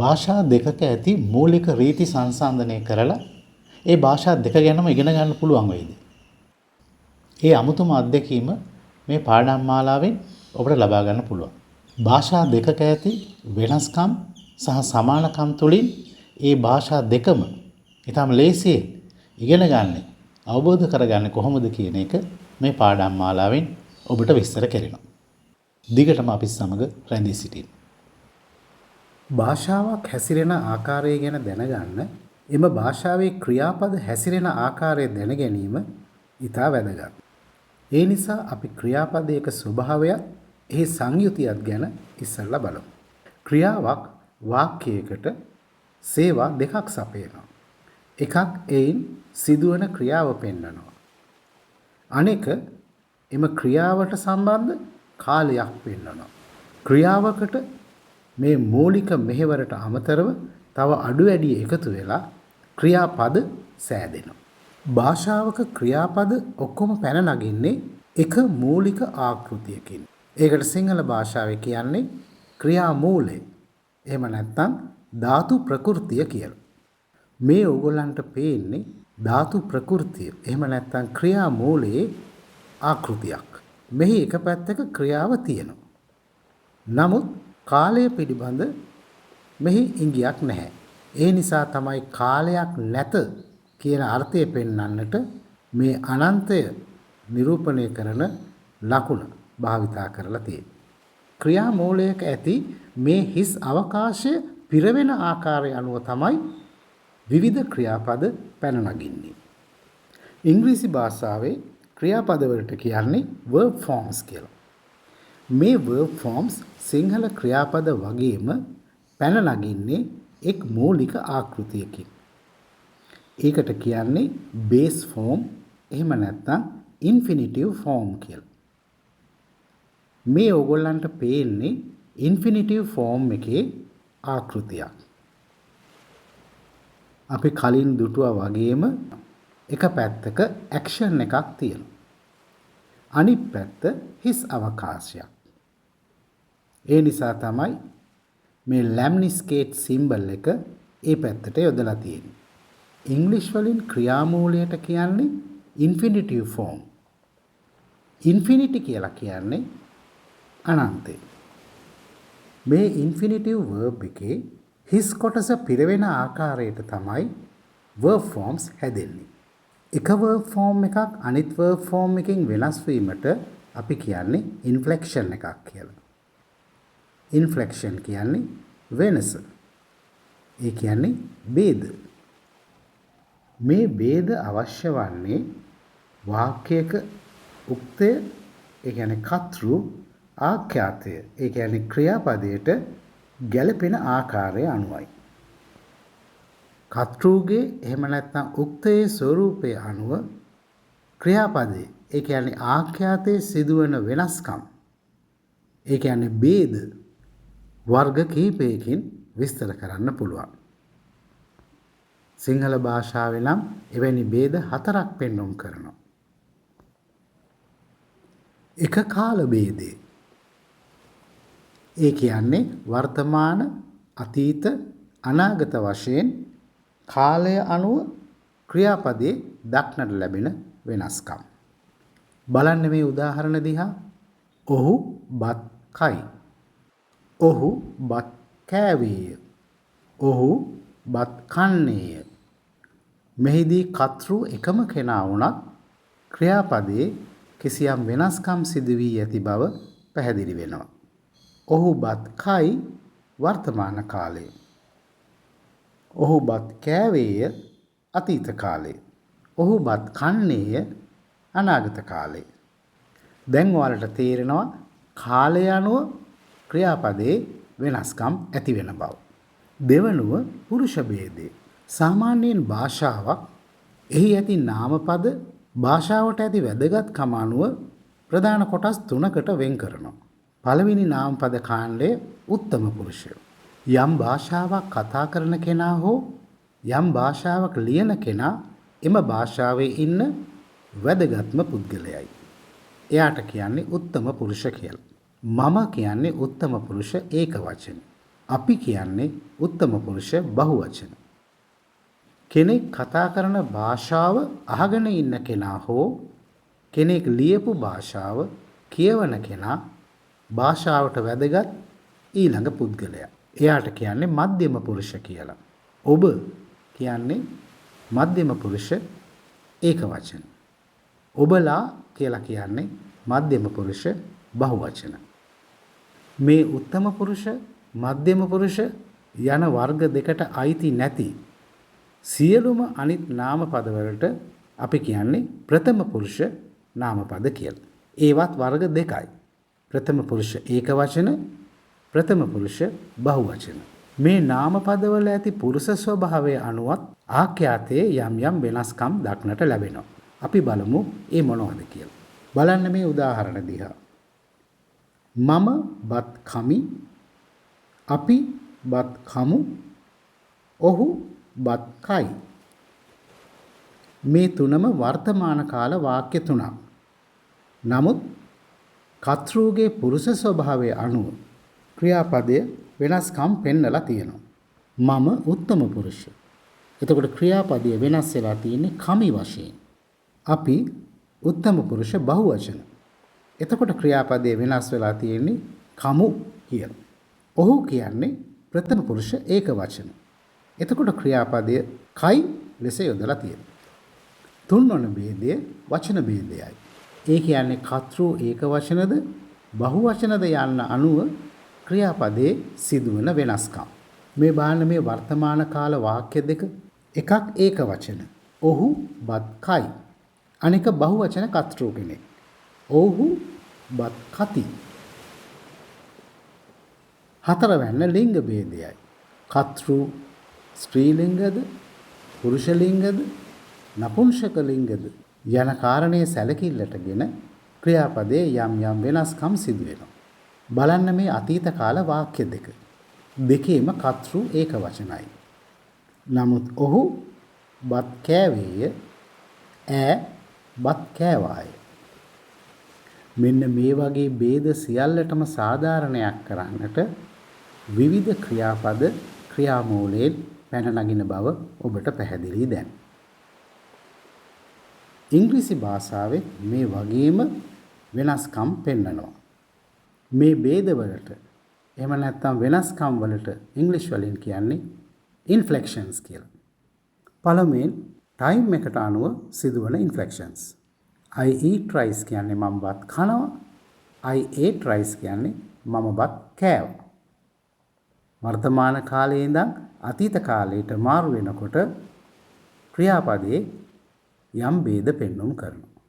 භාෂා දෙකක ඇති මූලික රීති සංසන්දනය කරලා ඒ භාෂා දෙක ගැනම ඉගෙන ගන්න පුළුවන් වෙයිද? ඒ අමුතුම අත්දැකීම මේ පාඩම් මාලාවෙන් ඔබට ලබා ගන්න පුළුවන්. භාෂා දෙකක ඇති වෙනස්කම් සහ සමානකම් තුළින් ඒ භාෂා දෙකම ඊටම ලේසියෙන් ඉගෙන ගන්න අවබෝධ කරගන්නේ කොහොමද කියන එක මේ පාඩම් මාලාවෙන් ඔබට විස්තර කරනවා. දිගටම අපි සමග රැඳී සිටින්න. භාෂාවක් හැසිරෙන ආකාරය ගැන දැනගන්න එම භාෂාවේ ක්‍රියාපද හැසිරෙන ආකාරය දැන ගැනීම ඉතා වැදගත්. ඒ නිසා අපි ක්‍රියාපදයක ස්වභාවයත් එහි සංයුතියත් ගැන ඉස්සෙල්ලා බලමු. ක්‍රියාවක් වාක්‍යයකට සේවා දෙකක් සපයනවා. එකක් එයින් සිදුවන ක්‍රියාව පෙන්වනවා. අනෙක එම ක්‍රියාවට සම්බන්ධ කාලයක් පෙන්වනවා. ක්‍රියාවකට මේ මූලික මෙහෙවරට අමතරව තව අඩු වැඩි එකතු වෙලා ක්‍රියාපද සෑදෙනවා. භාෂාවක ක්‍රියාපද ඔක්කොම පැන නගින්නේ එක මූලික ආකෘතියකින්. ඒකට සිංහල භාෂාවේ කියන්නේ ක්‍රියාමූලය. එහෙම නැත්නම් ධාතු ප්‍රකෘතිය කියලා. මේ ඕගොල්ලන්ට පේන්නේ ධාතු ප්‍රකෘතිය. එහෙම නැත්නම් ක්‍රියාමූලයේ ආකෘතියක්. මෙහි එක පැත්තක ක්‍රියාව තියෙනවා. නමුත් කාලය පිළිබඳ මෙහි ඉඟියක් නැහැ. ඒ නිසා තමයි කාලයක් නැත කියන අර්ථය පෙන්වන්නට මේ අනන්තය නිරූපණය කරන ලකුණ භාවිතා කරලා තියෙන්නේ. ක්‍රියාමූලයක ඇති මේ හිස් අවකාශය පිරවෙන ආකාරය අනුව තමයි විවිධ ක්‍රියාපද පැන නගින්නේ. ඉංග්‍රීසි භාෂාවේ ක්‍රියාපද වලට කියන්නේ verb forms කියලා. මේ verb forms සිංහල ක්‍රියාපද වගේම පැන නගින්නේ එක් මූලික ආකෘතියකින්. ඒකට කියන්නේ base form එහෙම නැත්නම් infinitive form කියලා. මේ ඕගොල්ලන්ට පේන්නේ infinitive form එකේ ආකෘතියක්. අපි කලින් දුටුවා වගේම එක පැත්තක action එකක් තියෙනවා. අනිත් පැත්ත හිස් අවකාශයක්. ඒ නිසා තමයි මේ lemniscate symbol එක ඒ පැත්තට යොදලා තියෙන්නේ. ඉංග්‍රීසි වලින් ක්‍රියාමූලයට කියන්නේ infinitive form. infinity කියලා කියන්නේ අනන්තය. මේ infinitive verb එකේ හිස් කොටස පිරවෙන ආකාරයට තමයි verb forms හැදෙන්නේ. එක verb form එකක් අනිත් verb form එකකින් වෙනස් වීමට අපි කියන්නේ inflection එකක් කියලා. inflection කියන්නේ වෙනස. ඒ කියන්නේ ભેද. මේ ભેද අවශ්‍ය වන්නේ වාක්‍යයක උක්තය ඒ කියන්නේ කර්තෘ ආඛ්‍යාතය ඒ කියන්නේ ක්‍රියාපදයට ගැළපෙන ආකාරය අනුවයි. කර්තෘගේ එහෙම නැත්නම් උක්තයේ ස්වરૂපය අනුව ක්‍රියාපදයේ ඒ කියන්නේ ආඛ්‍යාතයේ සිදුවන වෙනස්කම් ඒ කියන්නේ ભેද වර්ග කිහිපයකින් විස්තර කරන්න පුළුවන්. සිංහල භාෂාවේ නම් එවැනි ભેද 4ක් පෙන්වුම් කරනවා. එක කාල ભેදය. ඒ කියන්නේ වර්තමාන, අතීත, අනාගත වශයෙන් කාලය අනුව ක්‍රියාපදයේ දක්නට ලැබෙන වෙනස්කම්. බලන්න මේ උදාහරණ දිහා. ඔහු බත් කයි. ඔහු බත් කෑවේය. ඔහු බත් කන්නේය. මෙහිදී කර්තෘ එකම කෙනා වුණත් ක්‍රියාපදයේ කිසියම් වෙනස්කම් සිදු වී ඇති බව පැහැදිලි වෙනවා. ඔහු බත් කයි වර්තමාන කාලයේ. ඔහු බත් කෑවේය අතීත කාලයේ. ඔහු බත් කන්නේය අනාගත කාලයේ. දැන් ඔයාලට තේරෙනවා කාලය අනුව ක්‍රියාපදයේ වෙනස්කම් ඇති වෙන බව. දෙවනුව පුරුෂ ભેදය. සාමාන්‍යයෙන් භාෂාවක් එහි ඇති නාමපද භාෂාවට ඇති වැදගත්කම අනුව ප්‍රධාන කොටස් 3කට වෙන් කරනවා. පළවෙනි නාමපද කාණ්ඩය උත්තම පුරුෂය. යම් භාෂාවක් කතා කරන කෙනා හෝ යම් භාෂාවක් ලියන කෙනා එම භාෂාවේ ඉන්න වැදගත්ම පුද්ගලයයි. එයාට කියන්නේ උත්තම පුරුෂ කියලා. මම කියන්නේ උත්තම පුරුෂ ඒක වචන. අපි කියන්නේ උත්තම පුරුෂ බහුවචන. කෙනෙක් කතා කරන භාෂාව අහගෙන ඉන්න කෙනා හෝ කෙනෙක් ලියපු භාෂාව කියවන කෙනා භාෂාවට වැදගත් ඊළඟ පුද්ගලයා. එයාට කියන්නේ මධ්‍යම පුරුෂ කියලා. ඔබ කියන්නේ මධ්‍යම පුරුෂ ඒකවචන. ඔබලා කියලා කියන්නේ මධ්‍යම පුරුෂ බහුවචන. මේ උත්තම පුරුෂ මධ්‍යම පුරුෂ යන වර්ග දෙකට අයිති නැති සියලුම අනිත් නාම පදවලට අපි කියන්නේ ප්‍රථම පුරුෂ නාමපද කියලා. ඒවත් වර්ග දෙකයි. ප්‍රථම පුරුෂ ඒකවචන, ප්‍රථම පුරුෂ බහුවචන. මේ නාමපදවල ඇති පුරුෂ ස්වභාවය අනුවත් ආඛ්‍යාතයේ යම් යම් වෙනස්කම් දක්නට ලැබෙනවා. අපි බලමු ඒ මොනවද කියලා. බලන්න මේ උදාහරණ දිහා. මම බත් කමි, අපි බත් කමු, ඔහු බත් කයි. මේ තුනම වර්තමාන කාල වාක්‍ය තුනක්. නමුත් කර්තෘගේ පුරුෂ ස්වභාවය අනුව ක්‍රියාපදය වෙනස්කම් පෙන්නලා තියෙනවා. මම උත්තම පුරුෂ. එතකොට ක්‍රියාපදය වෙනස් වෙලා තියෙන්නේ කමි වශයෙන්. අපි උත්තම පුරුෂ බහුවචන. එතකොට ක්‍රියාපදයේ වෙනස් වෙලා තියෙන්නේ කමු කියලා. ඔහු කියන්නේ ප්‍රථම පුරුෂ ඒකවචන. එතකොට ක්‍රියාපදය කයි ලෙස යොදලා තියෙනවා. තුන්වන ભેදය වචන ભેදයයි. ඒ කියන්නේ කර්තෘ ඒකවචනද බහුවචනද යන්න අනුව ක්‍රියාපදයේ සිදුවන වෙනස්කම්. මේ බලන්න මේ වර්තමාන කාල වාක්‍ය දෙක. එකක් ඒකවචන. ඔහු බත් කයි. අනික බහුවචන කර්තෘ කෙනෙක්. ඔහු බත් කති. හතරවැන්න ලිංග ભેදයයි. කර්තෘ ස්ත්‍රී ලිංගද පුරුෂ ලිංගද නපුංසක ලිංගද යන කාරණේ සැලකිල්ලටගෙන ක්‍රියාපදයේ යම් යම් වෙනස්කම් සිදු වෙනවා. බලන්න මේ අතීත කාල වාක්‍ය දෙක. දෙකේම කර්තෘ ඒකවචනයි. නමුත් ඔහු බත් කෑවේය, ඈ බත් කෑවාය. මෙන්න මේ වගේ ભેද සියල්ලටම සාධාරණයක් කරන්නට විවිධ ක්‍රියාපද ක්‍රියාමූලයෙන් පැන නගින බව ඔබට පැහැදිලි දැන්. ඉංග්‍රීසි භාෂාවේ මේ වගේම වෙනස්කම් පෙන්නනවා. මේ ભેදවලට එහෙම නැත්නම් වෙනස්කම් වලට ඉංග්‍රීසි වලින් කියන්නේ ඉන්ෆ්ලෙක්ෂන්ස් කියලා. පළමුවෙන් ටයිම් එකට අනුව සිදුවන ඉන්ෆ්ලෙක්ෂන්ස්. I eat rice කියන්නේ මම බත් කනවා. I ate rice කියන්නේ මම බත් කෑවා. වර්තමාන කාලයේ ඉඳන් අතීත කාලයට මාරු වෙනකොට ක්‍රියාපදයේ යම් ભેද පෙන්වුම් කරනවා.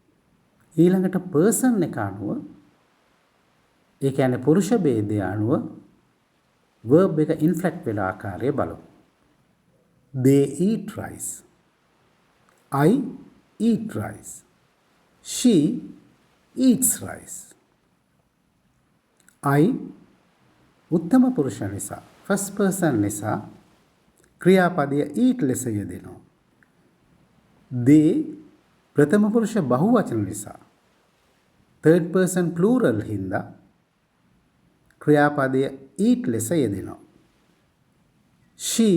ඊළඟට පර්සන් එක අනුව ඒ කියන්නේ පුරුෂ ભેදය අනුව verb එක ඉන්ෆ්ලෙක්ට් වෙන ආකාරය බලමු. They eat rice. I eat rice. She eats rice. I උත්තම පුරුෂ නිසා first person නිසා ක්‍රියාපදය eat ලෙස යෙදෙනවා. They ප්‍රථම පුරුෂ බහුවචන නිසා third person plural හින්දා ක්‍රියාපදය eat ලෙස යෙදෙනවා. She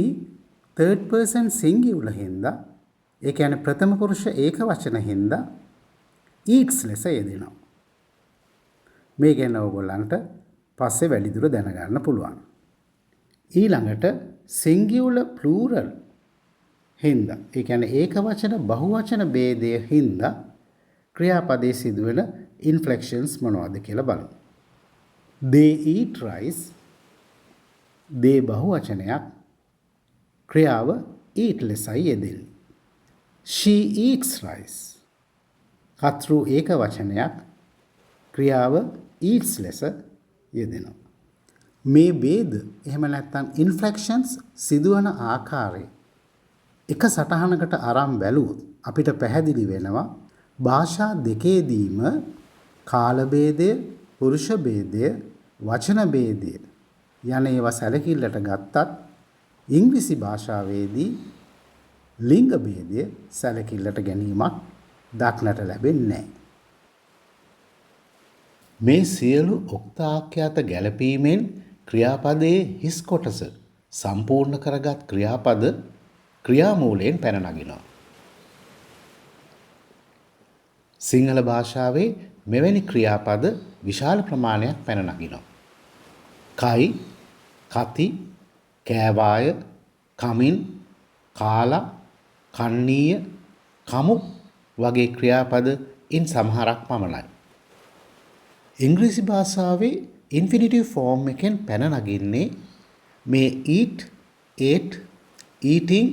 third person singular හින්දා ඒ කියන්නේ ප්‍රථම පුරුෂ ඒකවචන හින්දා eats ලෙස යෙදෙනවා. මේ ගැන ඔයගොල්ලන්ට පස්සේ වැඩිදුර දැනගන්න පුළුවන්. ඊළඟට singular plural හින්දා ඒ කියන්නේ ඒකවචන බහුවචන ભેදයේ හින්දා ක්‍රියාපදයේ සිදුවෙන ඉන්ෆ්ලෙක්ෂන්ස් මොනවද කියලා බලමු. They eat rice. they බහුවචනයක් ක්‍රියාව eat ලෙසයි යෙදෙන්නේ. She eats rice. කර්තෘ ඒකවචනයක් ක්‍රියාව eats ලෙස යෙදෙනවා. මේ ભેද එහෙම නැත්නම් ඉන්ෆ්ලෙක්ෂන්ස් සිදුවන ආකාරය එක සටහනකට අරන් බැලුවොත් අපිට පැහැදිලි වෙනවා භාෂා දෙකේදීම කාල ભેදය, පුරුෂ ભેදය, වචන ભેදය යන ඒවා සැලකිල්ලට ගත්තත් ඉංග්‍රීසි භාෂාවේදී ලිංග ભેදය සැලකිල්ලට ගැනීමක් දක්නට ලැබෙන්නේ නැහැ. මේ සියලු උක්ත ආඛ්‍යාත ගැලපීමෙන් ක්‍රියාපදයේ හිස් කොටස සම්පූර්ණ කරගත් ක්‍රියාපද ක්‍රියාමූලයෙන් පැන නගිනවා. සිංහල භාෂාවේ මෙවැනි ක්‍රියාපද විශාල ප්‍රමාණයක් පැන නගිනවා. කයි, කති, කෑවාය, කමින්, කාලා, කන්නීය, කමු වගේ ක්‍රියාපද ඉන් සමහරක් පමණයි. ඉංග්‍රීසි භාෂාවේ ඉන්ෆිනිටිව් ෆෝම් එකෙන් පැන නගින්නේ මේ eat, ate, eating,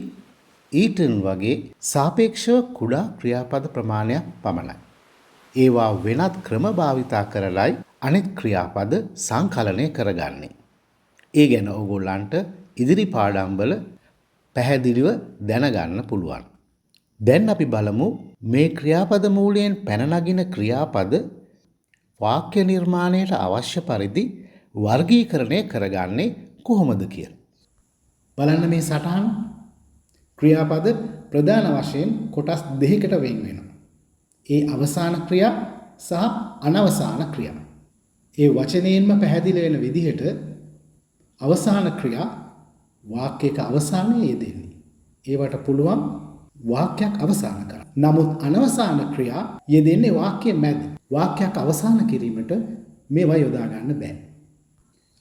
eaten වගේ සාපේක්ෂව කුඩා ක්‍රියාපද ප්‍රමාණයක් පමණයි. ඒවා වෙනත් ක්‍රම භාවිතා කරලයි අනෙක් ක්‍රියාපද සංකලනය කරගන්නේ. ඒ ගැන ඔයගොල්ලන්ට ඉදිරි පාඩම්වල පැහැදිලිව දැනගන්න පුළුවන්. දැන් අපි බලමු මේ ක්‍රියාපද මූලයෙන් පැන නගින ක්‍රියාපද වාක්‍ය නිර්මාණයට අවශ්‍ය පරිදි වර්ගීකරණය කරගන්නේ කොහොමද කියලා. බලන්න මේ සටහන. ක්‍රියාපද ප්‍රධාන වශයෙන් කොටස් දෙකකට වෙන් වෙනවා. ඒ අවසාන ක්‍රියා සහ අනවසාන ක්‍රියා. ඒ වචනයෙන්ම පැහැදිලි වෙන විදිහට අවසාන ක්‍රියා වාක්‍යයක අවසානයේ යෙදෙන්නේ. ඒවට පුළුවන් වාක්‍යයක් අවසන් කරන්න. නමුත් අනවසාන ක්‍රියා යෙදෙන්නේ වාක්‍යයේ මැද. වාක්‍යයක් අවසන් කිරීමට මේවා යොදා ගන්න බෑ.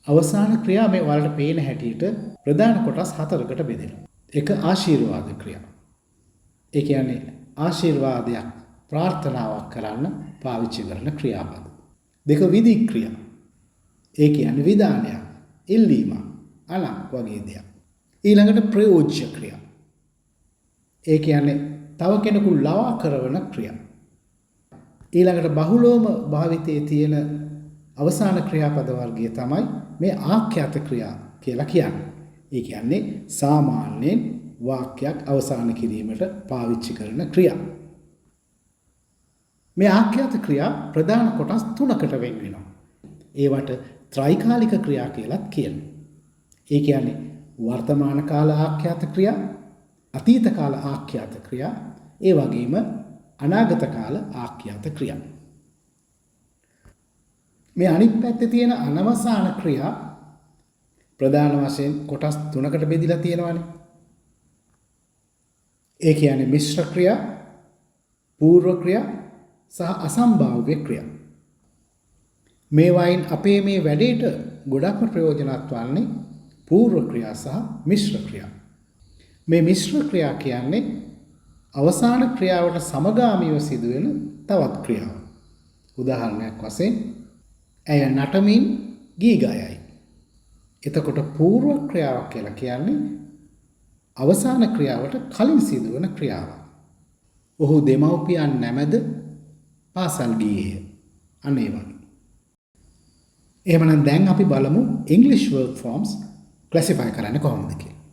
අවසාන ක්‍රියා මේ වලට පේන හැටියට ප්‍රධාන කොටස් හතරකට බෙදෙනවා. එක ආශිර්වාද ක්‍රියා. ඒ කියන්නේ ආශිර්වාදයක් ප්‍රාර්ථනාවක් කරන්න පාවිච්චි කරන ක්‍රියාපද. දෙක විධි ක්‍රියා. ඒ කියන්නේ විධානයක්, ඉල්ලීමක්, අලක් වගේ දෙයක්. ඊළඟට ප්‍රයෝජ්‍ය ක්‍රියා. ඒ කියන්නේ තව කෙනෙකු ලවා කරන ක්‍රියා. ඊළඟට බහුලවම භාවිතයේ තියෙන අවසාන ක්‍රියාපද වර්ගය තමයි මේ ආඛ්‍යාත ක්‍රියා කියලා කියන්නේ. ඒ කියන්නේ සාමාන්‍යයෙන් වාක්‍යයක් අවසන් කිරීමට පාවිච්චි කරන ක්‍රියා. මේ ආඛ්‍යාත ක්‍රියා ප්‍රධාන කොටස් තුනකට වෙන් වෙනවා. ඒවට ත්‍රිකාලික ක්‍රියා කියලාත් කියනවා. ඒ කියන්නේ වර්තමාන කාල ආඛ්‍යාත ක්‍රියා, අතීත කාල ආඛ්‍යාත ක්‍රියා, ඒ වගේම අනාගත කාල ආඛ්‍යාත ක්‍රියා. මේ අනිත් පැත්තේ තියෙන අනවසාන ක්‍රියා ප්‍රධාන වශයෙන් කොටස් තුනකට බෙදලා තියෙනවානේ. ඒ කියන්නේ මිශ්‍ර ක්‍රියා, පූර්ව ක්‍රියා සහ අසම්භාව්‍ය ක්‍රියා. මේ වයින් අපේ මේ වැඩේට ගොඩක්ම ප්‍රයෝජනවත් වන්නේ පූර්ව ක්‍රියා සහ මිශ්‍ර ක්‍රියා. මේ මිශ්‍ර ක්‍රියා කියන්නේ අවසාන ක්‍රියාවට සමගාමීව සිදුවෙන තවත් ක්‍රියාවක්. උදාහරණයක් වශයෙන් ඇය නටමින් ගී ගයයි. එතකොට පූර්ව ක්‍රියාවක් කියලා කියන්නේ අවසාන ක්‍රියාවට කලින් සිදුවන ක්‍රියාවක්. ඔහු දෙමව්පියන් නැමැද පාසල් ගියේය. අනේ වගේ. එහෙමනම් දැන් අපි බලමු English verb forms classify කරන්න කොහොමද කියලා.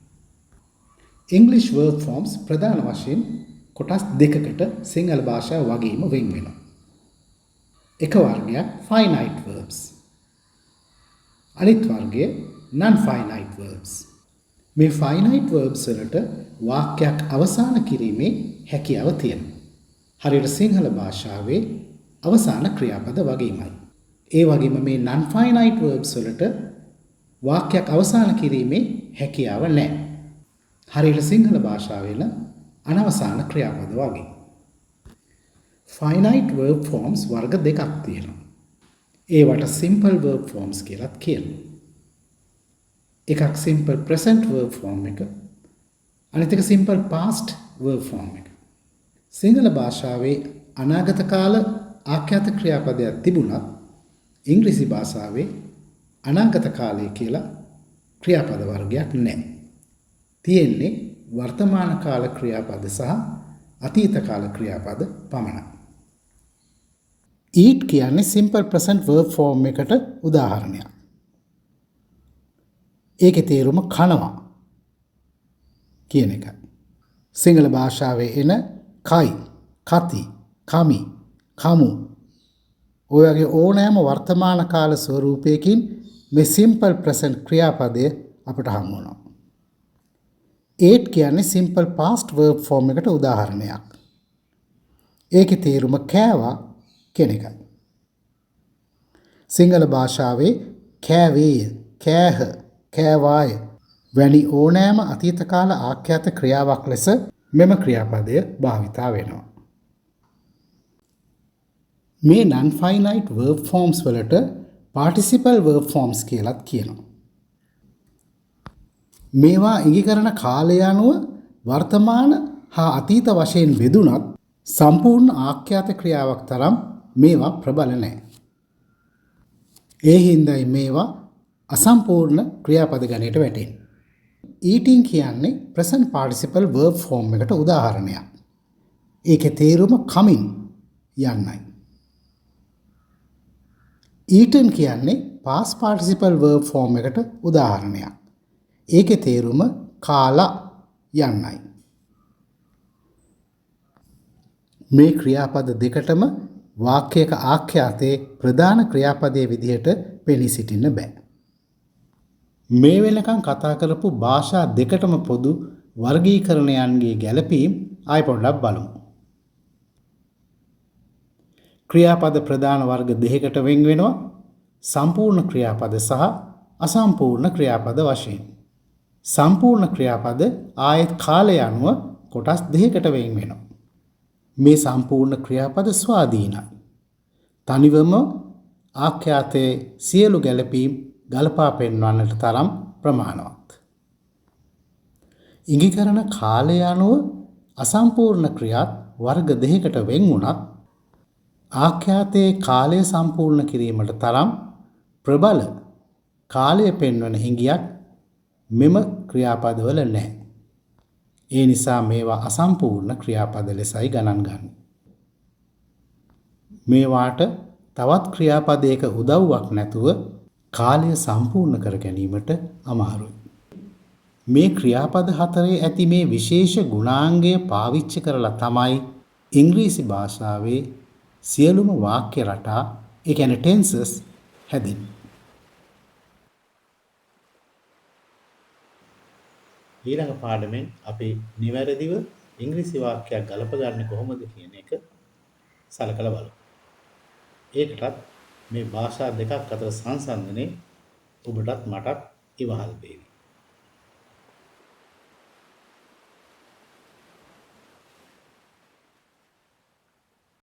English verb forms ප්‍රධාන වශයෙන් කොටස් දෙකකට සිංහල භාෂාව වගේම වෙන් වෙනවා. එක වර්ගයක් finite verbs. අනිත් වර්ගය non-finite verbs. මේ finite verbs වලට වාක්‍යයක් අවසන් කිරීමේ හැකියාව තියෙනවා. හරියට සිංහල භාෂාවේ අවසාන ක්‍රියාපද වගේමයි. ඒ වගේම මේ non-finite verbs වලට වාක්‍යයක් අවසන් කිරීමේ හැකියාව නැහැ. හරියට සිංහල භාෂාවේ අනවසාන ක්‍රියාපද වගේ. finite verb forms වර්ග දෙකක් තියෙනවා. ඒවට simple verb forms කියලාත් කියනවා. එකක් simple present verb form එක. අනිත් එක simple past verb form එක. සිංහල භාෂාවේ අනාගත කාල ආඛ්‍යාත ක්‍රියාපදයක් තිබුණත් ඉංග්‍රීසි භාෂාවේ අනාගත කාලය කියලා ක්‍රියාපද වර්ගයක් නැහැ. තියෙන්නේ වර්තමාන කාල ක්‍රියාපද සහ අතීත කාල ක්‍රියාපද පමණයි. eat කියන්නේ simple present verb form එකට උදාහරණයක්. ඒකේ තේරුම කනවා කියන එකයි. සිංහල භාෂාවේ එන කයි, කති, කමි, කමු ඔය වගේ ඕනෑම වර්තමාන කාල ස්වරූපයකින් මේ simple present ක්‍රියාපදය අපට හමු වෙනවා. ate කියන්නේ simple past verb form එකට උදාහරණයක්. ඒකේ තේරුම කෑවා කියන එකයි. සිංහල භාෂාවේ කෑවේය කෑහ, කෑවාය වැනි ඕනෑම අතීත කාල ආඛ්‍යාත ක්‍රියාවක් ලෙස මෙම ක්‍රියාපදය භාවිතා වෙනවා. මේ non-finite verb forms වලට participle verb forms කියලත් කියනවා. මේවා ඉඟිකරන කාලය අනුව වර්තමාන හා අතීත වශයෙන් බෙදුනත් සම්පූර්ණ ආඛ්‍යාත ක්‍රියාවක් තරම් මේවා ප්‍රබල නැහැ. ඒ හින්දායි මේවා අසම්පූර්ණ ක්‍රියාපද ගණයට වැටෙන්නේ. eating කියන්නේ present participle verb form එකට උදාහරණයක්. ඒකේ තේරුම coming යන්නයි. eaten කියන්නේ past participle verb form එකට උදාහරණයක්. ඒකේ තේරුම කාලා යන්නයි. මේ ක්‍රියාපද දෙකටම වාක්‍යයක ආඛ්‍යාතයේ ප්‍රධාන ක්‍රියාපදයේ විදිහට පෙනී සිටින්න බෑ. මේ වෙනකන් කතා කරපු භාෂා දෙකටම පොදු වර්ගීකරණයන්ගේ ගැළපීම් ආයෙ පොඩ්ඩක් බලමු. ක්‍රියාපද ප්‍රධාන වර්ග දෙකකට වෙන් වෙනවා සම්පූර්ණ ක්‍රියාපද සහ අසම්පූර්ණ ක්‍රියාපද වශයෙන්. සම්පූර්ණ ක්‍රියාපද ආයෙත් කාලය අනුව කොටස් දෙකකට වෙන් වෙනවා. මේ සම්පූර්ණ ක්‍රියාපද ස්වාධීනයි. තනිවම ආඛ්‍යාතයේ සියලු ගැළපීම් ගලපා පෙන්වන්නට තරම් ප්‍රමාණවත්. ඉඟිකරන කාලය අනුව අසම්පූර්ණ ක්‍රියාත් වර්ග දෙකකට වෙන් වුණත් ආඛ්‍යාතයේ කාලය සම්පූර්ණ කිරීමට තරම් ප්‍රබල කාලය පෙන්වන හිඟියක් මෙම ක්‍රියාපදවල නැහැ. ඒ නිසා මේවා අසම්පූර්ණ ක්‍රියාපද ලෙසයි ගණන් ගන්න. මේවාට තවත් ක්‍රියාපදයක උදව්වක් නැතුව කාලය සම්පූර්ණ කර ගැනීමට අමාරුයි. මේ ක්‍රියාපද හතරේ ඇති මේ විශේෂ ගුණාංගය පාවිච්චි කරලා තමයි ඉංග්‍රීසි භාෂාවේ සියලුම වාක්‍ය රටා, ඒ කියන්නේ tenses හැදෙන්නේ. ඊළඟ පාඩමෙන් අපි නිවැරදිව ඉංග්‍රීසි වාක්‍යයක් ගලප ගන්න කොහොමද කියන එක සලකලා බලමු. ඒකටත් මේ භාෂා දෙකක් අතර සංසන්දනයේ ඔබටත් මටත් ඉවහල් වේවි.